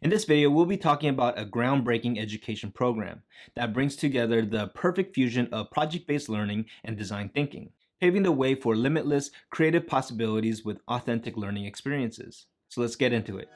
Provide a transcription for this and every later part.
In this video, we'll be talking about a groundbreaking education program that brings together the perfect fusion of project-based learning and design thinking, paving the way for limitless, creative possibilities with authentic learning experiences. So let's get into it.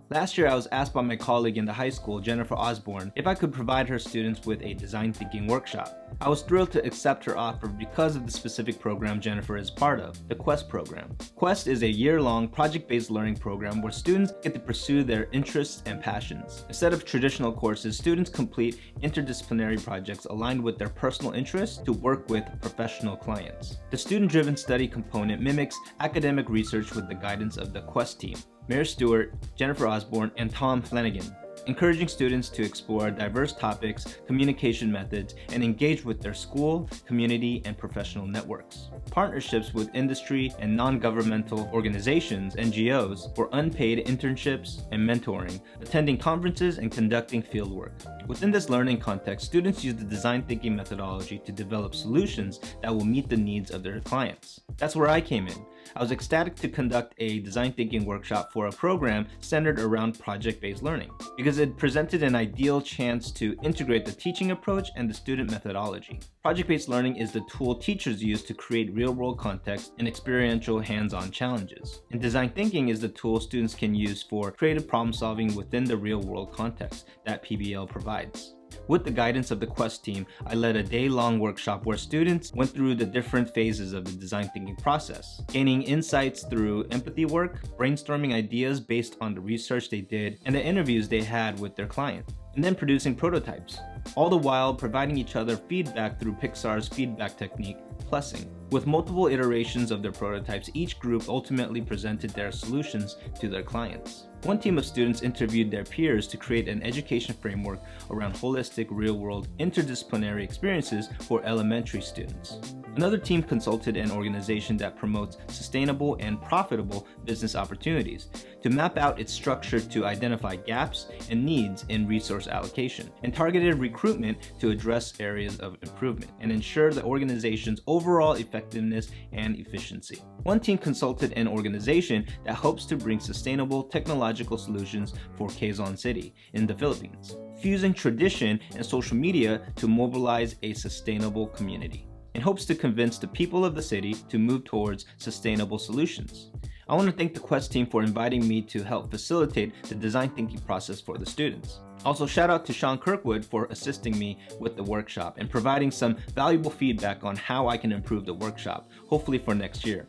Last year, I was asked by my colleague in the high school, Jennifer Osborne, if I could provide her students with a design thinking workshop. I was thrilled to accept her offer because of the specific program Jennifer is part of, the Quest program. Quest is a year-long project-based learning program where students get to pursue their interests and passions. Instead of traditional courses, students complete interdisciplinary projects aligned with their personal interests to work with professional clients. The student-driven study component mimics academic research with the guidance of the Quest team, Mary Stewart, Jennifer Osborne, and Tom Flanagan, encouraging students to explore diverse topics, communication methods, and engage with their school, community, and professional networks. Partnerships with industry and non-governmental organizations, NGOs, for unpaid internships and mentoring, attending conferences, and conducting fieldwork. Within this learning context, students use the design thinking methodology to develop solutions that will meet the needs of their clients. That's where I came in. I was ecstatic to conduct a design thinking workshop for a program centered around project-based learning, because it presented an ideal chance to integrate the teaching approach and the student methodology. Project-based learning is the tool teachers use to create real-world context and experiential hands-on challenges. And design thinking is the tool students can use for creative problem-solving within the real-world context that PBL provides. With the guidance of the Quest team, I led a day-long workshop where students went through the different phases of the design thinking process, gaining insights through empathy work, brainstorming ideas based on the research they did, and the interviews they had with their clients, and then producing prototypes, all the while providing each other feedback through Pixar's feedback technique, plussing. With multiple iterations of their prototypes, each group ultimately presented their solutions to their clients. One team of students interviewed their peers to create an education framework around holistic, real-world, interdisciplinary experiences for elementary students. Another team consulted an organization that promotes sustainable and profitable business opportunities to map out its structure to identify gaps and needs in resource allocation, and targeted recruitment to address areas of improvement and ensure the organization's overall effectiveness and efficiency. One team consulted an organization that hopes to bring sustainable technological solutions for Quezon City in the Philippines, fusing tradition and social media to mobilize a sustainable community, and hopes to convince the people of the city to move towards sustainable solutions. I want to thank the Quest team for inviting me to help facilitate the design thinking process for the students. Also, shout out to Sean Kirkwood for assisting me with the workshop and providing some valuable feedback on how I can improve the workshop, hopefully for next year.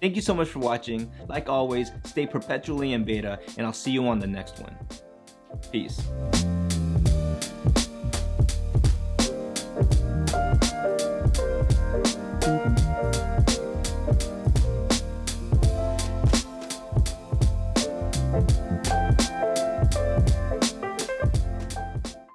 Thank you so much for watching. Like always, stay perpetually in beta, and I'll see you on the next one. Peace.